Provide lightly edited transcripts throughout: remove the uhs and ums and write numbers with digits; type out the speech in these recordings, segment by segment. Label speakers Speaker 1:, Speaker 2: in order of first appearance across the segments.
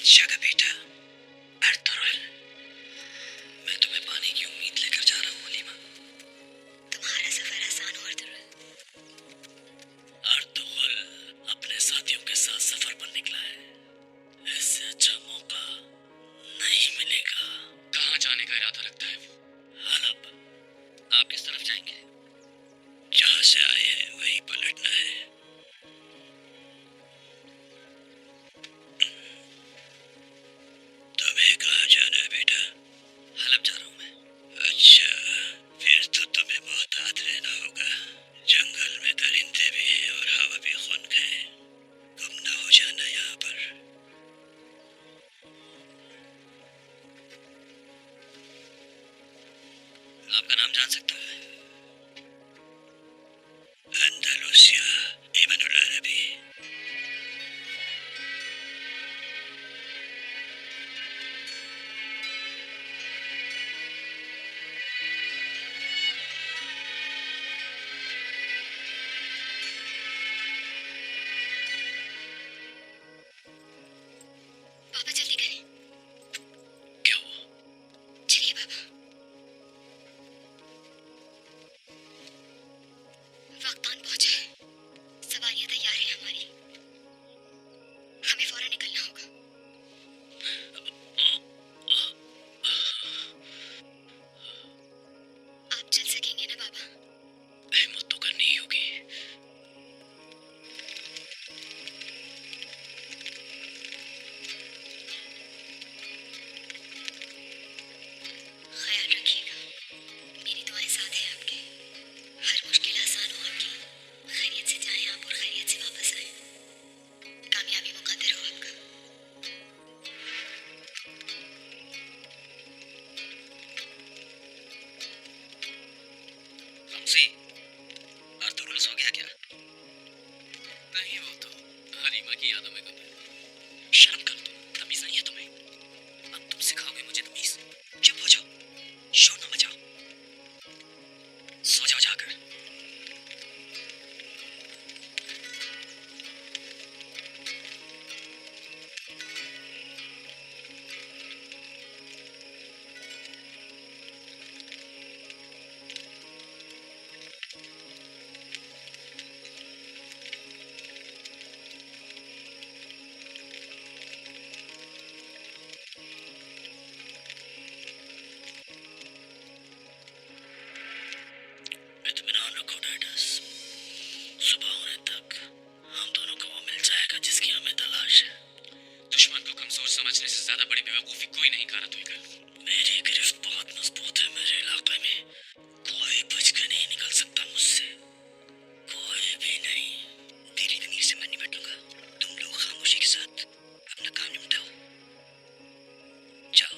Speaker 1: शगा बेटा, अर्तुगरुल, मैं तुम्हें पाने की उम्मीद लेकर जा रहा हूँ हलीमा।
Speaker 2: तुम्हारा सफर आसान हो अर्तुगरुल।
Speaker 1: अर्तुगरुल अपने साथियों के साथ सफर पर निकला है। इससे अच्छा मौका नहीं मिलेगा।
Speaker 3: कहाँ जाने का इरादा रखता है वो?
Speaker 1: हलब। आप किस तरफ जाएंगे? जहाँ से आए हैं वहीं पलटना है। तुम्हें कहाँ जाना है बेटा? हलब जा रहा हूँ मैं। अच्छा, फिर तो तुम्हें मोहतात रहना होगा। जंगल में दरिंदे भी हैं और हवा भी खुनक है। गुम ना हो जाना यहाँ पर। आपका नाम जान सकता है? अंदालूसिया इब्नुल अरबी।
Speaker 2: पापा जल्दी करें।
Speaker 1: क्या हुआ?
Speaker 2: चलिए पापा। वक्तान पहुंचा है। सवारियां तैयार है हमारी। हमें फौरन निकलना होगा। आप चल सकेंगे ना पापा?
Speaker 1: हिम्मत तो करनी ही होगी।
Speaker 2: ख्याल रखिएगा। मेरी दुआएं साथ हैं आपके। हर मुश्किल आसान हो आपकी। खैरियत से जाएं आप और खैरियत से वापस आएं। कामयाबी मुकद्दर हो आपका।
Speaker 1: रमसी, अर्तुगरुल सो गया क्या?
Speaker 3: नहीं, वो तो हलीमा की यादों में गुम है।
Speaker 1: शर्म कर दो, तमीज नहीं है तुम्हें? अब तुम सिखाओगे मुझे तमीज? चुप हो जाओ, शोर न मचाओ। सो जाओ जाकर। इत्मीनान रखो टाइटस। सुबह होने तक हम दोनों को वो मिल जाएगा जिसकी हमें तलाश है।
Speaker 3: दुश्मन को कमजोर समझने से ज्यादा बड़ी बेवकूफी कोई नहीं करा तुझे।
Speaker 1: मेरी गिरफ्त बहुत मजबूत है मेरे इलाके में। कोई बच के नहीं निकल सकता मुझसे। कोई भी नहीं। तेरी तमीर से मैं निपटूंगा। तुम लोग खामोशी के साथ अपना काम निपटाओ। जाओ।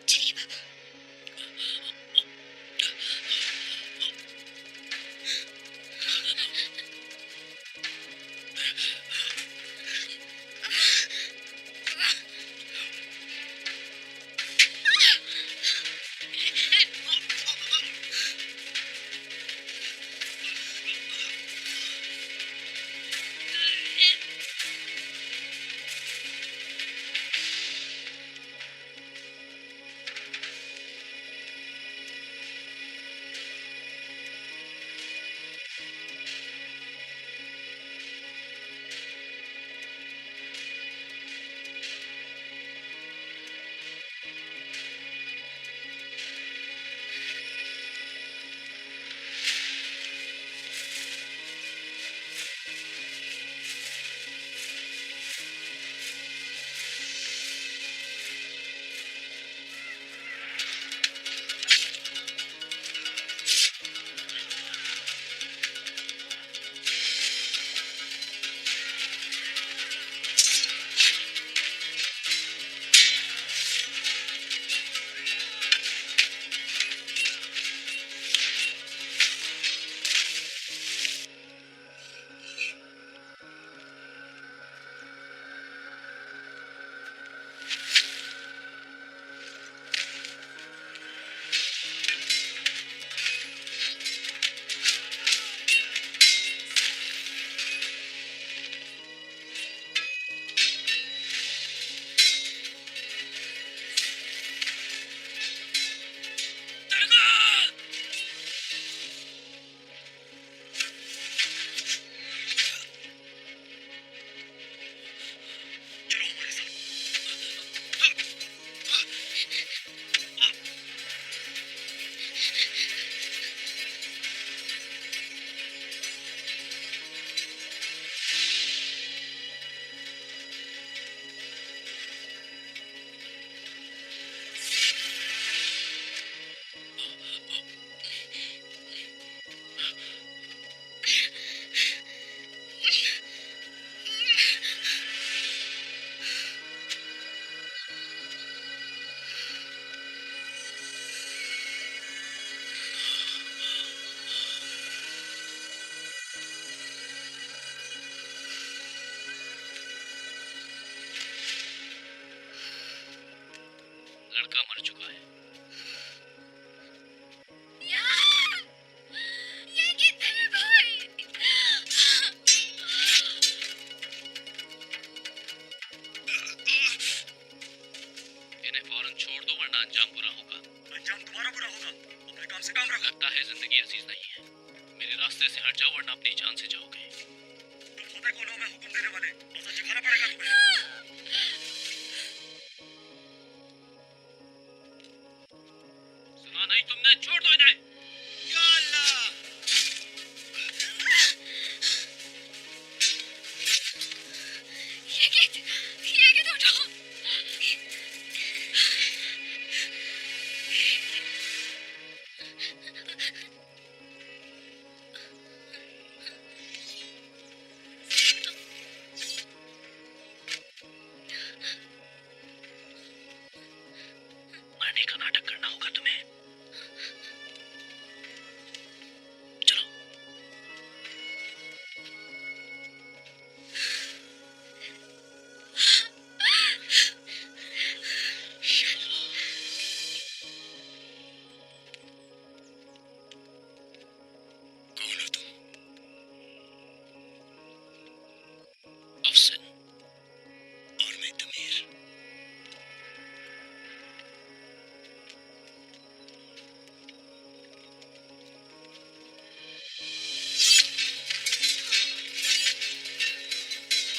Speaker 2: चलिए पापा।
Speaker 3: लड़का मर चुका है।
Speaker 2: यार, ये कितने भाई?
Speaker 3: इन्हें फौरन छोड़ दो वरना अंजाम बुरा होगा।
Speaker 1: अंजाम तुम्हारा बुरा होगा। अपने काम से काम रखो।
Speaker 3: लगता है जिंदगी अजीज नहीं है। मेरे रास्ते से हट जाओ वरना अपनी जान से जाओगे।
Speaker 1: तुम होते कौन हो? मैं हुक्म देने वाले। मजा चखाना पड़ेगा तुम्हें।
Speaker 3: सुना नहीं तुमने? छोड़ दो इन्हें।
Speaker 1: या अल्लाह!
Speaker 2: ये गीत उठाओ।
Speaker 3: मरने का नाटक करना होगा तुम्हें। चलो।
Speaker 1: कौन हो तुम?
Speaker 3: अफसन।
Speaker 1: और मैं तमीर।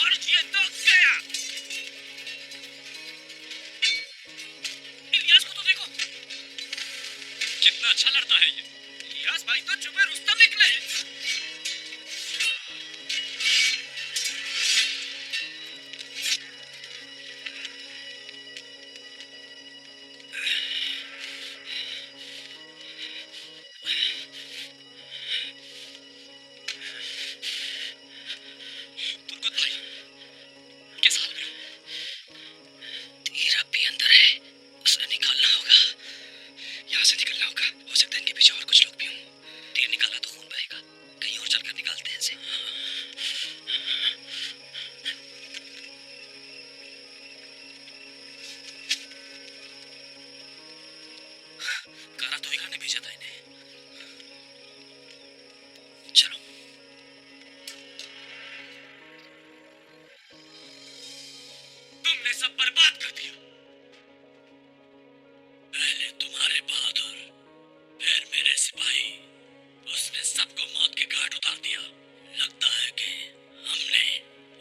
Speaker 3: और ये तो गया। इलियास को तो देखो, कितना अच्छा लड़ता है ये। इलियास भाई तो छुपे रुस्तम निकले। तुर्गत भाई, किस हाल में हो?
Speaker 1: तीर अब भी अंदर है। उसे निकालना होगा। यहाँ से निकलना होगा। हो सकता है इनके पीछे और कुछ लोग भी हों। तीर निकाला तो खून बहेगा। कहीं और चलकर निकालते हैं इसे। कारा तोयगा ने भेजा था इन्हें। चलो।
Speaker 3: तुमने सब बर्बाद कर दिया।
Speaker 1: पहले तुम्हारे बहादुर, फिर मेरे सिपाही। उसने सबको मौत के घाट उतार दिया। लगता है कि हमने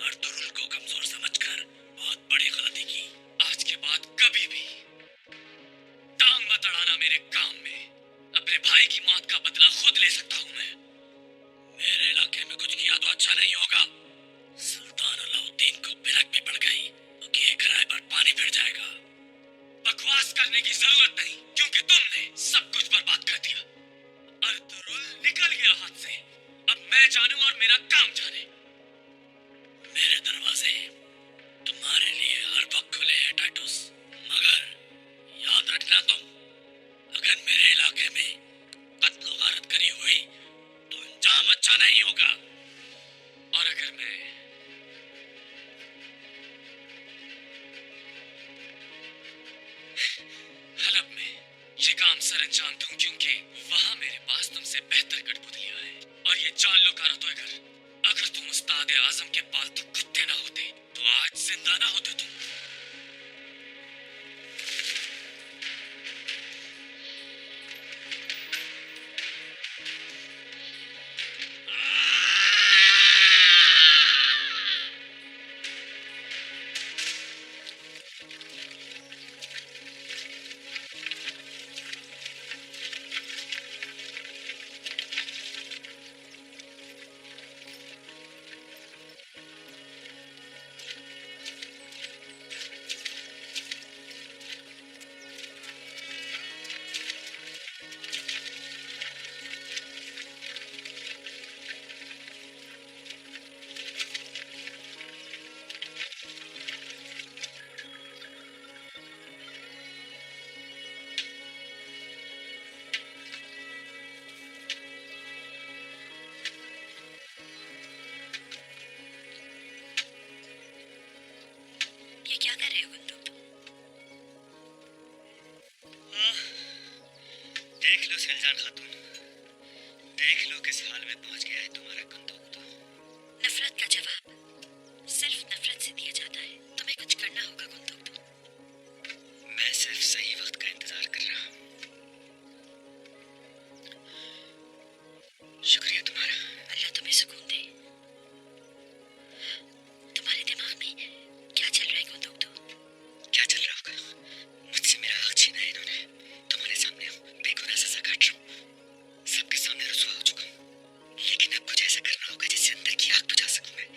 Speaker 1: अर्तुरुल को कमजोर समझकर बहुत बड़ी गलती की।
Speaker 3: आज के बाद कभी भी टांग मत अड़ाना मेरे काम में। अपने भाई की मौत का बदला खुद ले सकता हूं मैं।
Speaker 1: मेरे इलाके में कुछ किया तो अच्छा नहीं होगा। सुल्तान अलाउद्दीन को भिनक भी पड़ गई तो किए किराए पर पानी फिर जाएगा।
Speaker 3: बकवास करने की जरूरत नहीं, क्योंकि तुमने सब कुछ बर्बाद कर दिया। अर्तुरुल निकल गया हाथ से। अब मैं जानूं और मेरा काम जाने।
Speaker 1: मेरे दरवाजे तुम्हारे लिए हर वक्त खुले हैं टाइटस। मगर याद रखना तुम, अगर मेरे इलाके में कत्ल गारत करी हुई तो अंजाम अच्छा नहीं होगा।
Speaker 3: और अगर मैं हलब में ये काम सर अंजाम दूं, क्योंकि वहां मेरे पास तुमसे बेहतर कठपुतलियां हैं। और ये जान लो कारा तोयगर, अगर तुम उस्ताद आजम के पालतू कुत्ते ना होते तो आज जिंदा ना होते तुम।
Speaker 1: लो सैलजान खातून, देख लो किस हाल में पहुंच गया है तुम्हारा कुंदूक तो।
Speaker 2: नफरत का जवाब सिर्फ नफरत से दिया जाता है। तुम्हें कुछ करना होगा कुंदूक।
Speaker 1: मैं सिर्फ सही वक्त का इंतजार कर रहा हूँ। शुक्रिया तुम्हारा।
Speaker 2: अल्लाह तुम्हें सुकून दे। तुम्हारे दिमाग में क्या चल रहा है कुंदूक तो?
Speaker 1: क्या चल रहा होगा? मुझसे मेरा हक छीना है इन्होंने। तुम्हारे सामने हूँ, बेगुनाह सजा काट रहा हूँ, सबके सामने रुसवा हो चुका हूँ, लेकिन अब कुछ ऐसा करना होगा जिससे अंदर की आग बुझा सकूं मैं।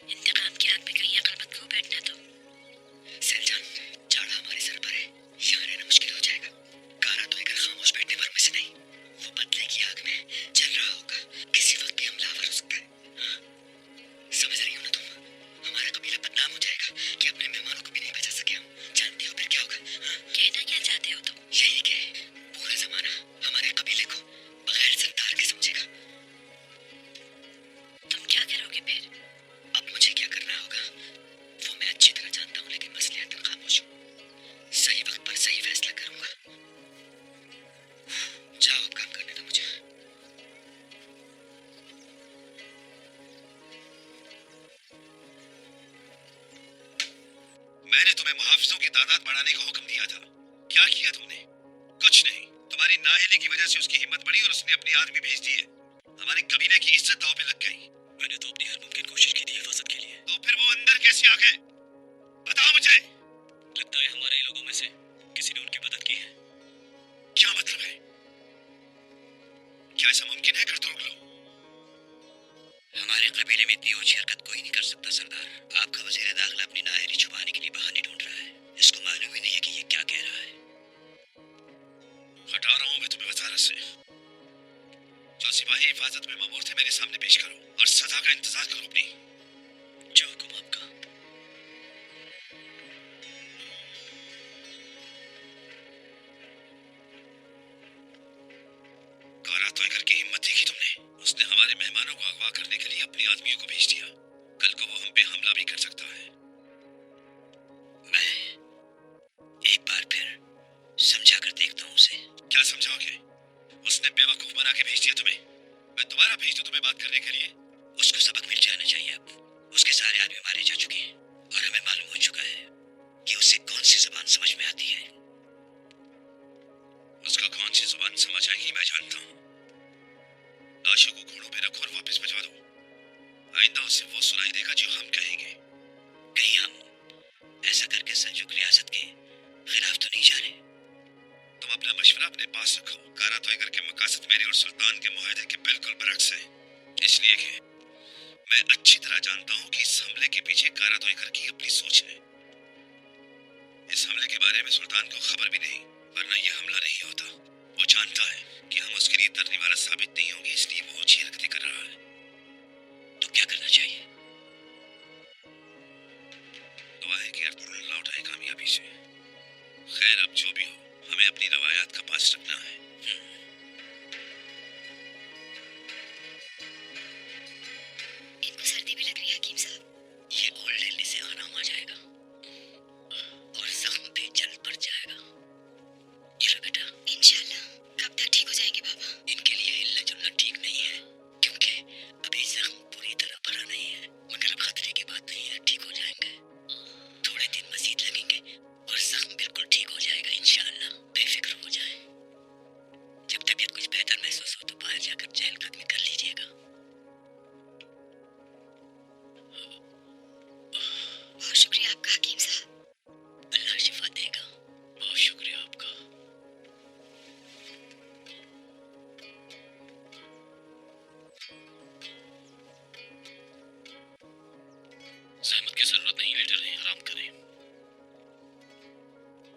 Speaker 2: इंतकाम की आग में कहीं अकल मत खो बैठना तुम।
Speaker 1: सैलजान, जाड़ा हमारे सर पर है, यहाँ रहना मुश्किल हो जाएगा। कारा तो एक खामोश बैठने पर में से नहीं, वो बदले की आग में जल रहा होगा, किसी वक्त भी हमलावर हो सकता है। हाँ? समझ रही हो ना तुम? हमारा कबीला बदनाम हो जाएगा कि अपने मेहमानों को भी नहीं बचा सके हम। जानती हो फिर क्या होगा? हाँ?
Speaker 2: कहना क्या चाहते हो तुम?
Speaker 1: यही कि पूरा जमाना हमारे कबीले को बगैर सरदार के समझेगा।
Speaker 2: तुम क्या करोगे फिर?
Speaker 1: अब मुझे क्या करना होगा वो मैं अच्छी तरह जानता हूँ, लेकिन मसलियतन खामोश हूँ। सही वक्त पर सही फैसला करूंगा। जाओ, अब काम करने दो मुझे।
Speaker 4: मैंने तुम्हें मुहाफिजों की तादाद बढ़ाने का हुक्म दिया था, क्या किया तुमने? कुछ नहीं। तुम्हारी नाअहली की वजह से उसकी हिम्मत बढ़ी और उसने अपने आदमी भेज दिए। हमारे कबीले की इज्जत दांव पे लग गई।
Speaker 1: मैंने तो अपनी हर मुमकिन कोशिश की थी हिफाजत के लिए।
Speaker 4: तो फिर वो अंदर कैसे आ गए? बताओ मुझे।
Speaker 1: लगता है हमारे ही लोगों में से किसी ने उनकी मदद की है।
Speaker 4: क्या मतलब है? क्या ऐसा मुमकिन है? कर दो लो।
Speaker 1: हमारे कबीले में इतनी ऊंची हरकत कोई नहीं कर सकता सरदार। आपका वजीर दाखिला अपनी नाअहली छुपाने के लिए बहाने ढूंढ रहा है। इसको मालूम ही नहीं है कि ये क्या कह रहा है।
Speaker 4: हटा रहा हूं मैं तुम्हें वजारत से। जो सिपाही हिफाजत में मामूर थे मेरे सामने पेश करो और सजा का इंतजार करो अपनी।
Speaker 1: जो हुक्म आपका।
Speaker 4: कारा तोयकर की हिम्मत देखी तुमने? उसने हमारे मेहमानों को अगवा करने के लिए अपने आदमियों को भेज दिया। कल को वो हम पे हमला भी कर सकता है।
Speaker 1: मैं एक बार फिर समझा कर देखता हूँ उसे।
Speaker 4: क्या समझाओगे? उसने बेवकूफ बना के भेज दिया तुम्हें। मैं दोबारा भेज दूं तुम्हें बात करने के लिए?
Speaker 1: उसको सबक मिल जाना चाहिए अब। उसके सारे आदमी मारे जा चुके हैं और हमें मालूम हो चुका है कि उसे कौन सी जुबान समझ में आती है।
Speaker 4: उसका कौन सी जुबान समझ आएगी मैं जानता हूँ। लाशों को घोड़ों पे रखो और वापस भिजवा दो। आइंदा उसे वो सुनाई देगा जो हम कहेंगे।
Speaker 1: कहीं हम ऐसा करके संयुक्त रियासत के खिलाफ तो नहीं जा रहे?
Speaker 4: तुम अपना मशवरा अपने पास रखो। कारा तोयकर के मकासद मेरे और सुल्तान के मुआहदे के बिल्कुल बरक्स है। इसलिए कि मैं अच्छी तरह जानता हूँ कि इस हमले के पीछे कारा तोयकर की अपनी सोच है। इस हमले के बारे में सुल्तान को खबर भी नहीं, वरना यह हमला नहीं होता। वो जानता है कि हम उसके लिए तरने वाला साबित नहीं होंगे, इसलिए वो ऊंची हरकतें कर रहा है।
Speaker 1: तो क्या करना चाहिए?
Speaker 4: दुआ है कि अरतुगरुल लौट आए कामयाबी से। खैर, अब जो भी हो, हमें अपनी रवायात का पास रखना है।
Speaker 2: इनको सर्दी भी लग रही है हकीम साहब।
Speaker 1: ये कोल्ड लेने से आराम आ जाएगा और जख्म भी जल्द भर जाएगा। ये लो बेटा।
Speaker 2: इंशाल्लाह। कब तक ठीक हो जाएंगे बाबा?
Speaker 1: इनके लिए हिलना जुलना ठीक नहीं है, क्योंकि अभी जख्म पूरी तरह भरा नहीं है, मगर खतरे की बात नहीं है, ठीक हो जाएंगे। थोड़े दिन मजीद लगेंगे और जख्म बिल्कुल ठीक हो जाएगा इंशाअल्लाह। बेफिक्र हो जाए। जब तबीयत कुछ बेहतर महसूस हो तो बाहर जाकर चहलकदमी कर लीजिएगा।
Speaker 2: बहुत शुक्रिया आपका हकीम साहब।
Speaker 1: अल्लाह शिफा देगा। बहुत शुक्रिया आपका।
Speaker 3: जहमत की जरूरत नहीं, लेटे रहें, आराम करें।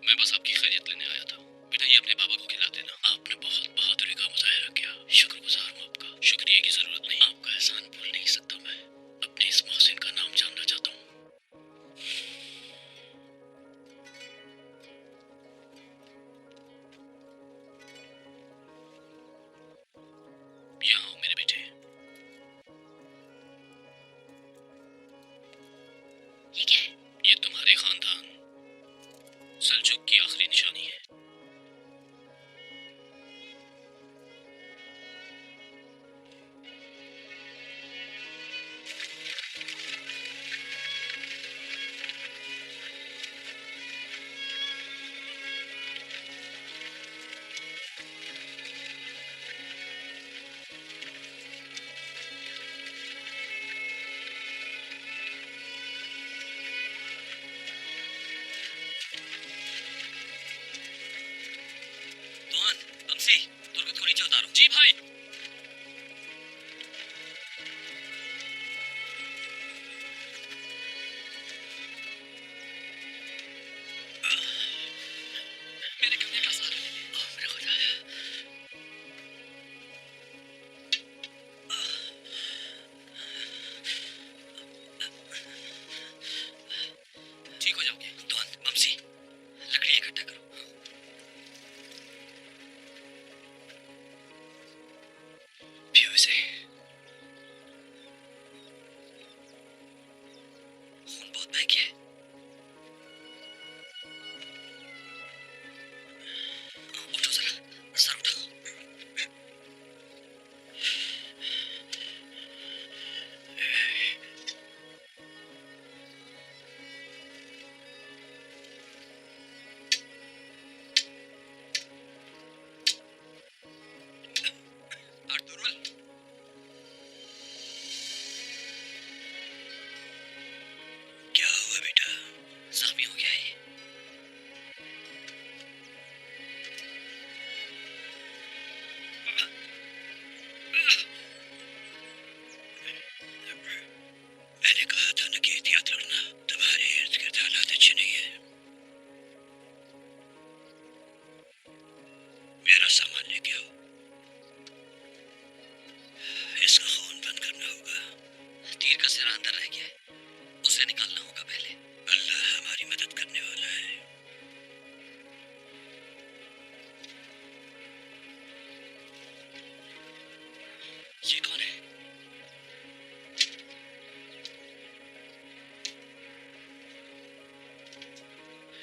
Speaker 3: मैं बस आपकी खैरियत लेने आया था। बेटा, ये अपने बाबा को खिला देना। आपने बहुत बहादुरी का मुजाहिरा किया, शुक्रगुजार हूँ आपका। शुक्रिया की जरूरत नहीं, आपका एहसान भूल नहीं सकता मैं। अपने इस मोहसिन का नाम जानना चाहता हूँ। यहाँ आओ मेरे बेटे।
Speaker 2: ये क्या है?
Speaker 3: ये तुम्हारे खानदान सल्जुक की आखिरी निशानी है। मेरे कंधे का सहारा लीजिए।
Speaker 1: ओह मेरे खुदा।
Speaker 3: ठीक हो जाओगे।
Speaker 1: तुम ममसी लकड़ियाँ इकट्ठा करो। फ्यूज है। खून बहुत बह गया है। उठो जरा, सर उठाओ। अर्तुगरुल, क्या हुआ बेटा? जख्मी हो गया है? मैंने कहा था ना कि एहतियात रखना। तुम्हारे इर्द गिर्द हालात अच्छे नहीं है। मेरा सामान लेके आओ। इसका खून बंद करना होगा।
Speaker 3: तीर का सिरा अंदर रह गया है, उसे निकालना होगा पहले।
Speaker 1: अल्लाह हमारी मदद करने वाला है।
Speaker 3: ये कौन है?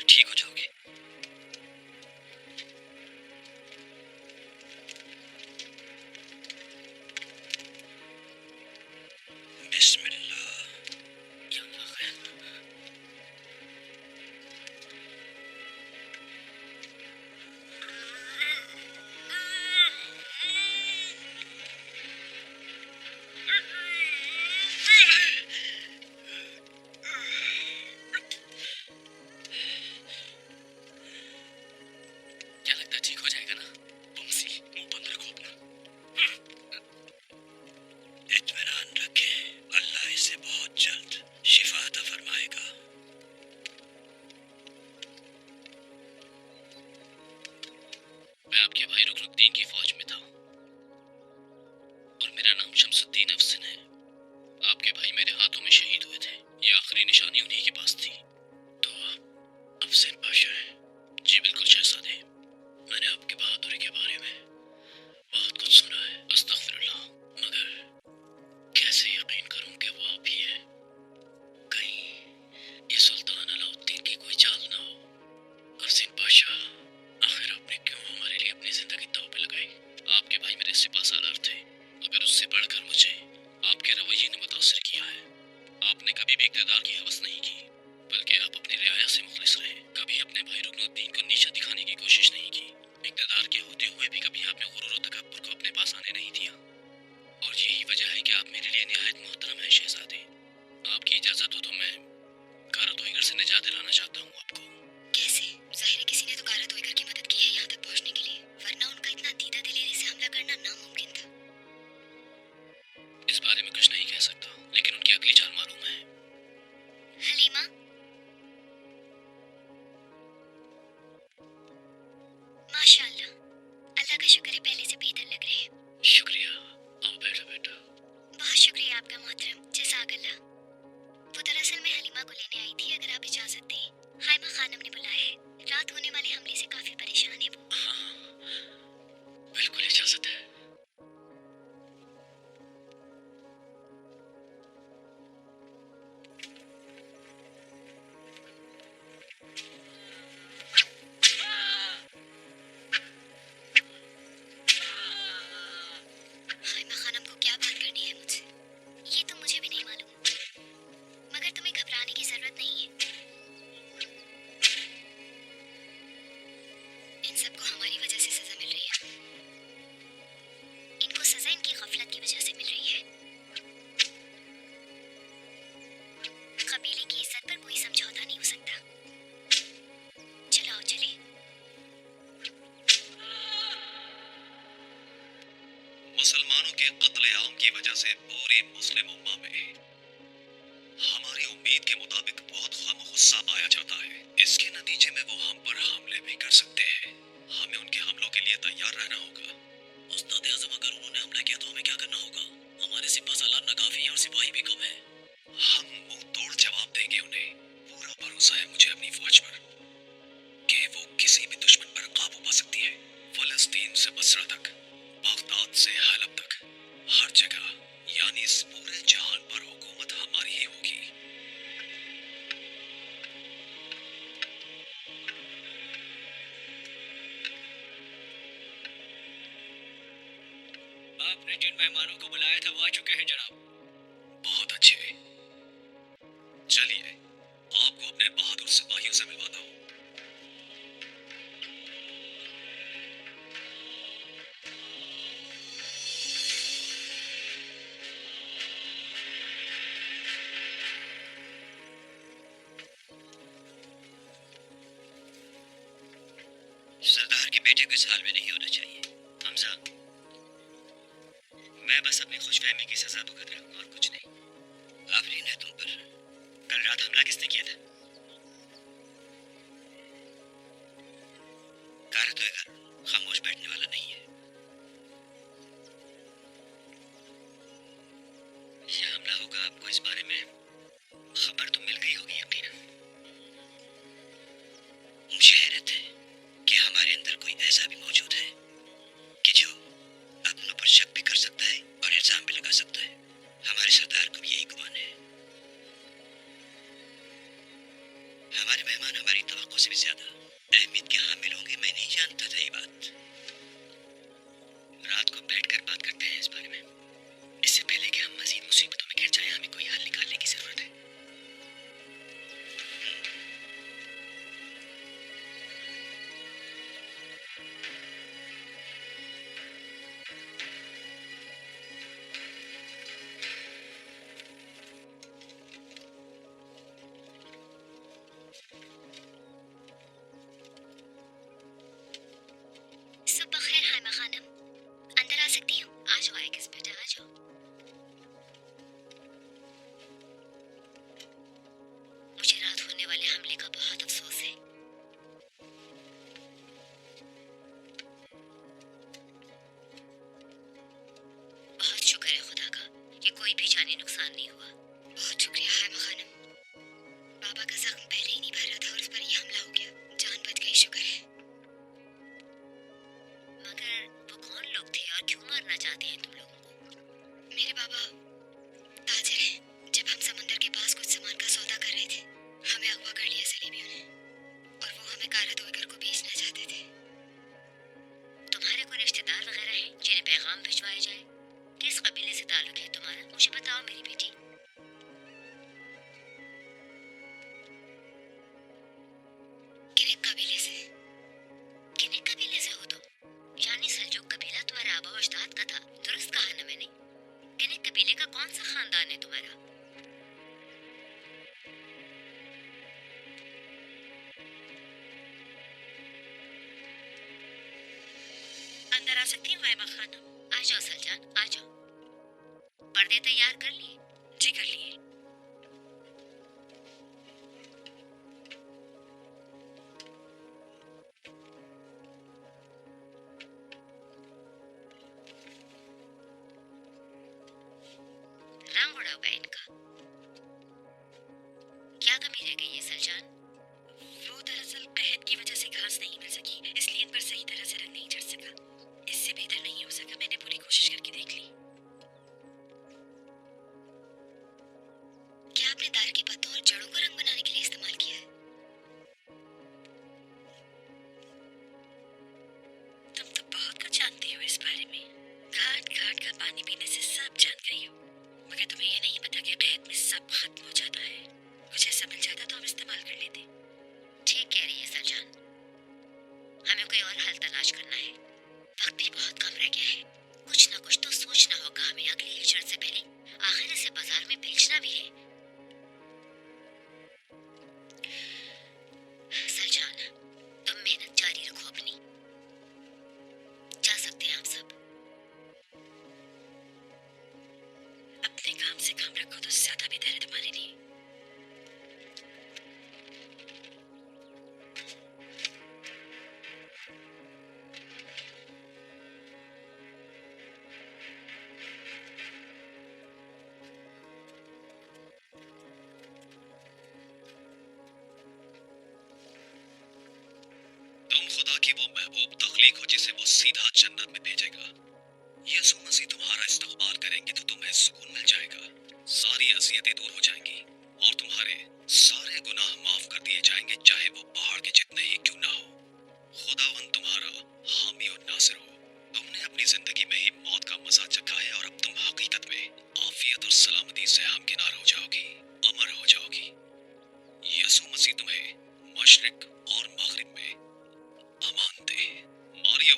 Speaker 1: ठीक हो जाओगे। बिस्मिल्लाह।
Speaker 3: या अल्लाह खैर। क्या लगता है ठीक हो जाएगा ना? बमसी, मुंह बंद रखो अपना।
Speaker 1: इत्मीनान रखें, अल्लाह इसे बहुत जल्द शिफा अता फरमाएगा।
Speaker 3: मैं आपके भाई रुकनुद्दीन की फौज में था और मेरा नाम शमसुद्दीन अफसन है। आपके भाई मेरे हाथों में शहीद हुए थे। ये आखिरी निशानी उन्हीं के पास थी।
Speaker 1: तो आप अफसन पाशा हैं?
Speaker 3: जी बिल्कुल शहजादे।
Speaker 1: मैंने आपकी बहादुरी के बारे में बहुत कुछ सुना है,
Speaker 3: अस्तगफिरुल्लाह।
Speaker 1: मगर कैसे यकीन करूं कि वो आप ही हैं? कहीं ये सुल्तान अलाउद्दीन की कोई चाल ना हो। अफसन पाशा, आखिर आपने क्यों हमारे लिए अपनी जिंदगी दांव पे लगाई?
Speaker 3: आपके भाई मेरे सिपा सालार थे, मगर उससे बढ़कर मुझे आपके रवैये ने मुतासिर किया है। आपने कभी भी इक़्तिदार की हवस नहीं की, बल्कि आप अपनी रियाया से मुखलिस रहे। कभी अपने भाई रुकनुद्दीन को नीचा दिखाने की कोशिश नहीं की। इक़्तिदार के होते हुए भी कभी आपने गुरूर और तकब्बुर को अपने पास आने नहीं दिया। और यही वजह है कि आप मेरे लिए निहायत मोहतरम हैं शहजादे। आपकी इजाज़त हो तो मैं कारतोईगर से निजात दिलाना चाहता हूँ आपको।
Speaker 2: कैसे? जाहिर है किसी ने तो गारा धोईकर की मदद की है यहाँ तक पहुँचने के लिए, वरना उनका इतना दीदा दिलेरी से हमला करना नामुमकिन था।
Speaker 3: इस बारे में कुछ नहीं कह सकता, लेकिन उनकी अगली चाल मालूम है।
Speaker 2: हलीमा, माशाअल्लाह, अल्लाह का शुक्र है पहले से बेहतर लग रहे हैं।
Speaker 3: शुक्रिया। आओ बैठो बेटा।
Speaker 2: बहुत शुक्रिया आपका मोहतरम, जज़ाकल्लाह। वो दरअसल मैं हलीमा को लेने आई थी, अगर आप इजाजत दें। हाइमा खानम ने बुलाया है। रात होने वाले हमले से काफी परेशान है वो।
Speaker 3: हाँ, बिल्कुल इजाजत है।
Speaker 2: हाइमा खानम को क्या बात करनी है मुझसे, ये तो मुझे भी नहीं मालूम, मगर तुम्हें घबराने की जरूरत नहीं है। इन सबको हमारी वजह से सजा मिल रही है। इनको सजा इनकी गफलत की वजह से मिल रही है। कबीले की इज्जत पर कोई समझौता नहीं हो सकता। चलो आओ चले।
Speaker 4: मुसलमानों के कत्ले-आम की वजह से पूरी मुस्लिम उम्मा में हमारी उम्मीद के मुताबिक बहुत गम गुस्सा पाया जाता है। इसके नतीजे में वो हम पर हमले भी कर सकते हैं। रहना होगा।
Speaker 1: उस्ताद आजम, अगर उन्होंने हमला किया तो हमें क्या करना होगा? हमारे सिपा सालार नाकाफी है और सिपाही भी कम है।
Speaker 4: हम मुंह तोड़ जवाब देंगे उन्हें। पूरा भरोसा है मुझे अपनी फौज पर कि वो किसी भी दुश्मन पर काबू पा सकती है। फलस्तीन से बसरा तक, बगदाद से हलब तक, हर जगह, यानी इस पूरे जहान पर हुकूमत हमारी ही होगी।
Speaker 1: आपने जिन मेहमानों को बुलाया था वो आ चुके हैं जनाब।
Speaker 4: बहुत अच्छे। चलिए आपको अपने बहादुर सिपाहियों से मिलवाता हूँ।
Speaker 1: सरदार के बेटे को इस हाल में नहीं होना चाहिए। हमजा, मैं बस अपनी खुशफहमी की सजा भुगत रहा हूँ और कुछ नहीं। आफरीन है तुम पर। कल रात हमला किसने किया था? कारतवेगर खामोश बैठने वाला नहीं है। यह हमला होगा, आपको इस बारे में खबर तो मिल गई होगी यकीनन। मुझे हैरत है कि हमारे अंदर कोई ऐसा भी मौजूद है कि जो अपनों पर शक भी कर सकता है और इल्जाम भी लगा सकता है। हमारे सरदार को भी यही गुमान है। हमारे मेहमान हमारी तवक्को से भी ज्यादा अहमियत के हामिल होंगे। मैं नहीं जानता था ये बात। रात को बैठकर बात करते हैं इस बारे में, इससे पहले कि हम मजीद मुसीबतों में घिर जाएं। हमें कोई हल निकालने की जरूरत है।
Speaker 2: सुबह खैर हाइमा खानम, अंदर आ सकती हूँ? आ जाओ आयकिस बेटा, आ जाओ। मुझे रात होने वाले हमले का बहुत अफसोस है। बहुत शुक्र है खुदा का कि कोई भी जानी नुकसान नहीं हुआ। बहुत शुक्रिया हाइमा खानम। बाबा का जख्म पहले ही नहीं भर रहा था और उस पर यह हमला हो गया। जान बच गई, शुक्र है। मगर वो कौन लोग थे और क्यों मारना चाहते हैं तुम लोगों को? मेरे बाबा ताजिर हैं। जब हम समंदर के पास कुछ सामान का सौदा कर रहे थे, हमें अगवा कर लिया सलीबियों ने और वो हमें कारतवेगर को बेचना चाहते थे। तुम्हारे कोई रिश्तेदार वगैरह हैं जिन्हें पैगाम भिजवाया जाए? किस कबीले से ताल्लुक है तुम्हारा? मुझे बताओ मेरी बेटी। किन्हीं कबीले से? किन्हीं कबीले से हो तुम? यानी सल्जूक कबीला तुम्हारे आबा व अजदाद का था, दुरुस्त कहा ना मैंने? किन्हीं कबीले का कौन सा खानदान है तुम्हारा? अंदर आ सकती हूँ हाइमा खानम? आ जाओ सलजान, आ जाओ। पर्दे तैयार कर लिए? जी कर लिए। रंग उड़ा हुआ है इनका। क्या कमी रह गई है सलजान? वो दरअसल कहत की वजह से घास नहीं मिल सकी, इसलिए इन पर सही तरह से रंग नहीं चढ़ सका। इससे बेहतर नहीं हो सका। मैंने पूरी कोशिश करके देख ली। क्या आपने दार के पत्तों और जड़ों को रंग बनाने के लिए इस्तेमाल किया है? तुम तो बहुत कुछ जानती हो इस बारे में। घाट घाट का पानी पीने से सब जान गई हो। मगर तुम्हें ये नहीं पता कि कहत में सब खत्म हो जाता है। कुछ ऐसा मिल जाता तो हम इस्तेमाल कर लेते। ठीक कह रही है सरजान। हमें कोई और हल तलाश करना है। वक्त भी बहुत कम रह गया है। कुछ ना कुछ तो सोचना होगा हमें। अगली हिजरत से पहले आखिर इसे बाजार में बेचना भी है। सरजान, तुम मेहनत जारी रखो अपनी। जा सकते हैं आप सब। अपने काम से काम रखो तो ज्यादा बेहतर है तुम्हारे लिए।
Speaker 4: ताकि वो महबूब तख्लीक हो जिसे वो सीधा जन्नत में भेजेगा। यीशु मसीह तुम्हारा इस्तकबाल करेंगे तो तुम्हें सुकून मिल जाएगा, सारी अज़ियतें दूर हो जाएंगी और तुम्हारे सारे गुनाह माफ कर दिए जाएंगे, चाहे वो पहाड़ के जितने ही क्यों ना हो। खुदावंद तुम्हारा हामी और नासिर हो। तुमने अपनी जिंदगी में ही मौत का मजा चखा है और अब तुम हकीकत में आफियत और सलामती से हमकिनार हो जाओगी, अमर हो जाओगी। यीशु मसीह तुम्हें मशरिक और मगरिब में अमान दे। मारियो।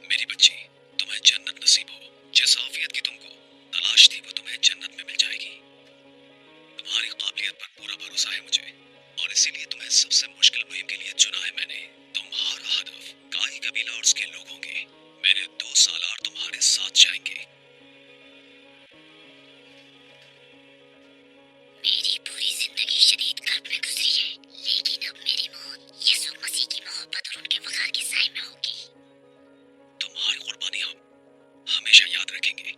Speaker 4: मेरी बच्ची, तुम्हें जन्नत नसीब हो। जिस आफियत की तुमको तलाश थी वो तुम्हें जन्नत में मिल जाएगी। तुम्हारी काबिलियत पर पूरा भरोसा है मुझे और इसीलिए तुम्हें सबसे मुश्किल मुहिम के लिए चुना है मैंने। तुम्हारा हदफ काई कबीला और उसके लोग होंगे। मेरे 2 सालार तुम्हारे साथ जाएंगे।
Speaker 2: मेरी पूरी जिंदगी शदीद कर्ब में गुजरी है, लेकिन अब मेरी मौत यीशु मसीह की मोहब्बत और उनके वक़ार के साए में होगी।
Speaker 4: तुम्हारी कुर्बानी हम हमेशा याद रखेंगे।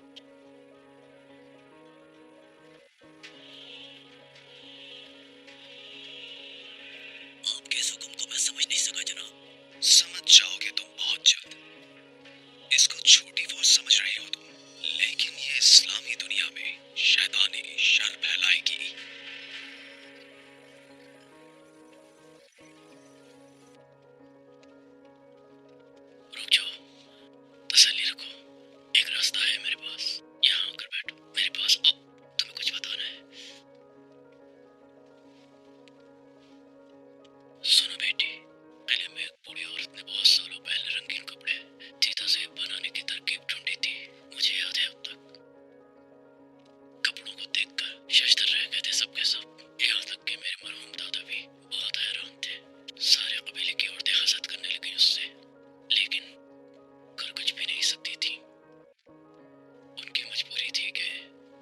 Speaker 4: आपके इस हुक्म को मैं समझ नहीं सका जनाब। समझ जाओगे तुम बहुत जल्द। इसको छोटी फौज समझ रहे हो तुम, लेकिन ये इस्लामी दुनिया में शैतानी शर फैलाएगी। रुक जाओ, तसल्ली रखो। एक रास्ता है मेरे पास। यहाँ आकर बैठो मेरे पास। अब तुम्हें कुछ बताना है। सुनो बेटी, पहले में एक बूढ़ी औरत ने बहुत सालों पहले रंगीन कपड़े चीता से बनाने की तरकीब ढूंढी थी। मुझे याद है अब तक। कपड़ों को देखकर शशतर रह गए थे सबके सब। यहाँ तक कि मेरे मरहूम दादा भी बहुत हैरान थे। सारे कबीले की औरतें हसद करने लगी उससे, लेकिन कर कुछ भी नहीं सकती थी। उनकी मजबूरी थी कि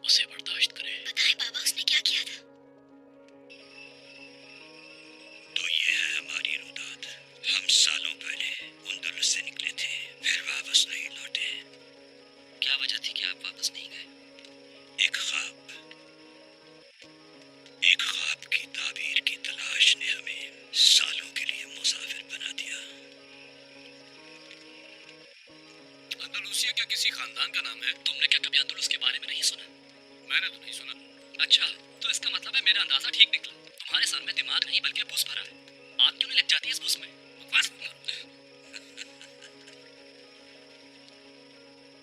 Speaker 4: उसे बर्दाश्त करें।
Speaker 2: बताएं बाबा, उसने क्या किया था?
Speaker 4: तो ये है हमारी रुदात। हम सालों पहले उंदुलुस से निकले थे, फिर वापस नहीं लौटे। क्या वजह थी कि आप वापस नहीं गए? एक ख्वाब की ताबीर की तलाश ने हमें सालों के लिए मुसाफिर बना दिया। अंदलूसिया क्या किसी खानदान का नाम है? तुमने क्या कभी अंदलुस के बारे में नहीं सुना? मैंने तो नहीं सुना। अच्छा, तो इसका मतलब है मेरा अंदाजा ठीक निकला। तुम्हारे सर में दिमाग नहीं बल्कि भूस भरा है। आग क्यों नहीं लग जाती है इस भूस में? बकवास मत करो।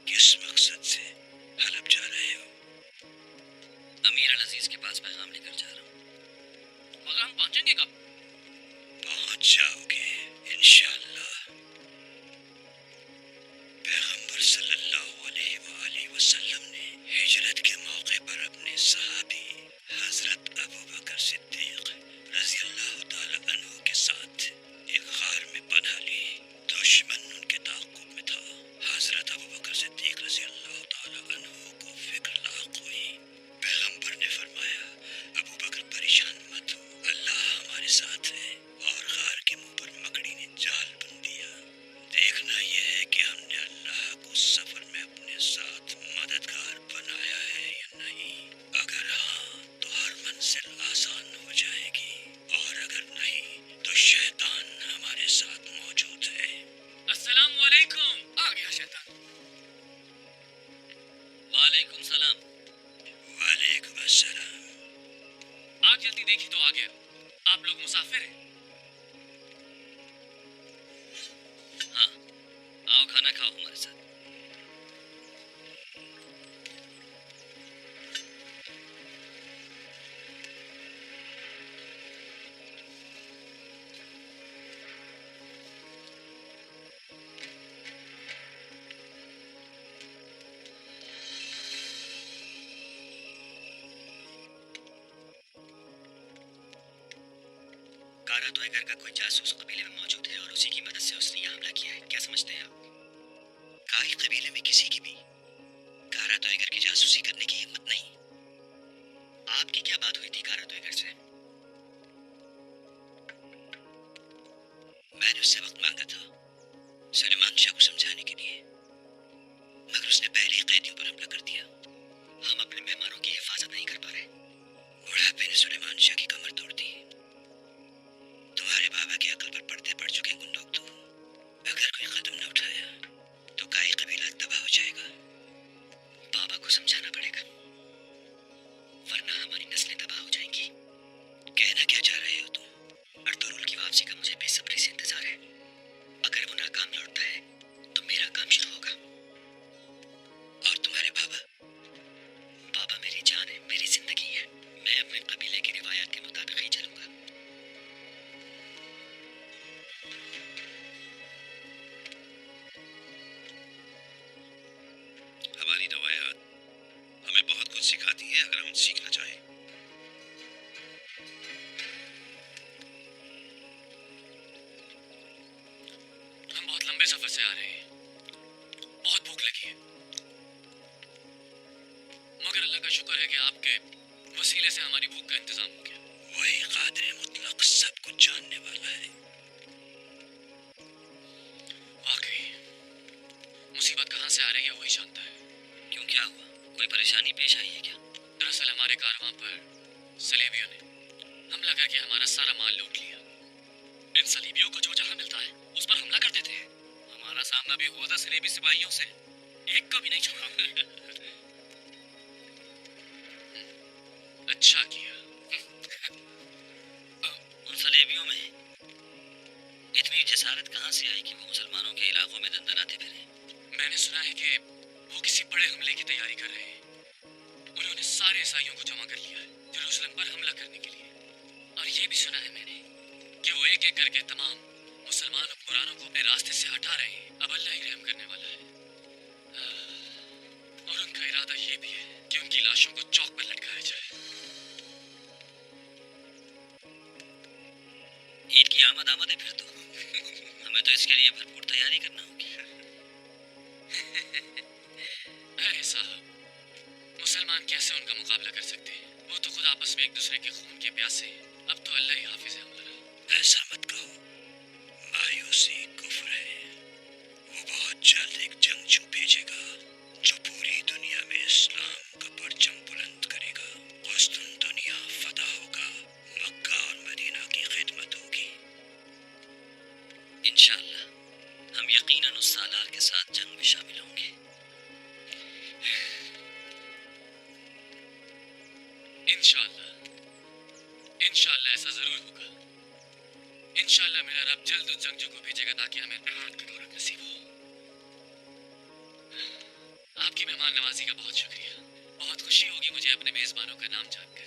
Speaker 4: किस मकसद से हलब जा रहे हो? अमीर अल अजीज के पास पैगाम लेकर जा रहा हूँ। मगर हम पहुंचेंगे कब? पहुंच जाओगे इंशाअल्लाह। पैगंबर सल्लल्लाहु अलैहि वसल्लम ने हिजरत के मौके पर अपने सहाबी हजरत अबू बकर सिद्दीक रज़ियल्लाहु ताला अन्हु के साथ एक गार में पनाह ली। दुश्मन उनके ताक़ुब में था। हजरत अबू बकर सिद्दीक रज़ियल्लाहु ताला अन्हु को फिक्र लाक हुई। पैगंबर ने फरमाया, अबू बकर परेशान मत हो, अल्लाह हमारे साथ है। और गार के मुंह पर मकड़ी ने जाल बुन दिया। देखना यह है कि हमने अल्लाह को सफर में अपने साथ मददगार बनाया है या नहीं। अगर हाँ तो हर मंजिल आसान हो जाएगी, और अगर नहीं तो शैतान हमारे साथ मौजूद है। अस्सलाम वालेकुम। आ गया शैतान। वालेकुम सलाम। वालेकुम अस्सलाम। आग जल्दी देखी तो आ गया। आप लोग मुसाफिर हैं? हाँ, आओ खाना खाओ हमारे साथ।
Speaker 1: कारा तोयगर का कोई जासूस कबीले में मौजूद है और उसी की मदद से उसने यह हमला किया है। क्या समझते हैं आप? काई कबीले में किसी की भी कारा तोयगर की जासूसी करने की हिम्मत नहीं। आपकी क्या बात हुई थी कारा तोयगर से? मैंने उससे वक्त मांगा था सुलेमान शाह को समझाने के लिए, मगर उसने पहले ही कैदियों पर हमला कर दिया। हम अपने मेहमानों की हिफाजत नहीं कर पा रहे। बुढ़ापे ने सुलेमान शाह की कमर तोड़ दी। तुम्हारे बाबा की अकल पर पर्दे पड़ चुके गुंडों तो अगर कोई कदम न उठाया तो काई कबीला तबाह हो जाएगा। बाबा को समझाना पड़ेगा, वरना हमारी नस्लें तबाह हो जाएंगी। कहना क्या चाह रहे हो तुम? अर्तुगरुल की वापसी का मुझे बेसब्री से इंतजार है। अगर वो नाकाम लौटता है तो मेरा काम शुरू होगा। और तुम्हारे बाबा? बाबा मेरी जान है, मेरी जिंदगी है। मैं अपने कबीले की रिवायत के मुताबिक ही चलूंगा।
Speaker 4: हमारी रवायात हमें बहुत कुछ सिखाती है अगर हम सीखना चाहें।
Speaker 3: हम बहुत लंबे सफर से आ रहे हैं, बहुत भूख लगी है, मगर अल्लाह का शुक्र है कि आपके वसीले से हमारी भूख का इंतजाम हो गया।
Speaker 1: वही कादिर मुतलक सब कुछ जानने वाला है।
Speaker 3: वाकई मुसीबत कहाँ से आ रही है वही जानता है।
Speaker 1: क्यों, क्या हुआ? कोई परेशानी पेश आई है क्या?
Speaker 3: दरअसल हमारे कारवां पर सलेबियों ने हमला करके हमारा सारा माल लूट लिया। इन सलीबियों को जो जहां मिलता है उस पर हमला कर देते हैं। हमारा सामना भी हुआ था सलेबी सिपाहियों से, एक को भी नहीं छोड़ा। अच्छा किया।
Speaker 1: उन सलेबियों में इतनी जसारत कहाँ से आई कि वो मुसलमानों के इलाकों में दंदनाते फिरे?
Speaker 3: मैंने सुना है कि वो किसी बड़े हमले की तैयारी कर रहे हैं। उन्होंने सारे ईसाइयों को जमा कर लिया है यरूशलेम पर हमला करने के लिए। और ये भी सुना है मैंने कि वो एक एक करके तमाम मुसलमान हुक्मरानों को अपने रास्ते से हटा रहे हैं। अब अल्लाह ही रहम करने वाला है। और उनका इरादा ये भी है कि उनकी लाशों को चौक पर लटकाया जाए।
Speaker 1: ईद की आमद है फिर तो। हमें तो इसके लिए भरपूर तैयारी करना होगी।
Speaker 3: अरे साहब, मुसलमान कैसे उनका मुकाबला कर सकते हैं? वो तो खुद आपस में एक दूसरे के खून के प्यासे हैं। अब तो अल्लाह ही हाफिज है हमारा।
Speaker 1: ऐसा मत कहो, मायूसी कुफ्र है। वो बहुत जल्द एक जंगजू भेजेगा जो पूरी दुनिया में इस्लाम का परचम बुलंद करेगा। दुनिया फतह होगा, मक्का और मदीना की खिदमत होगी। इंशाअल्लाह हम यकीनन उस सालार के साथ जंग में शामिल होंगे।
Speaker 3: इंशाअल्लाह ऐसा जरूर होगा। इंशाअल्लाह मेरा रब जल्द उस जंगजू को भेजेगा ताकि हमें राहत की दौलत नसीब हो। आपकी मेहमान नवाजी का बहुत शुक्रिया। बहुत खुशी होगी मुझे अपने मेजबानों का नाम जानकर।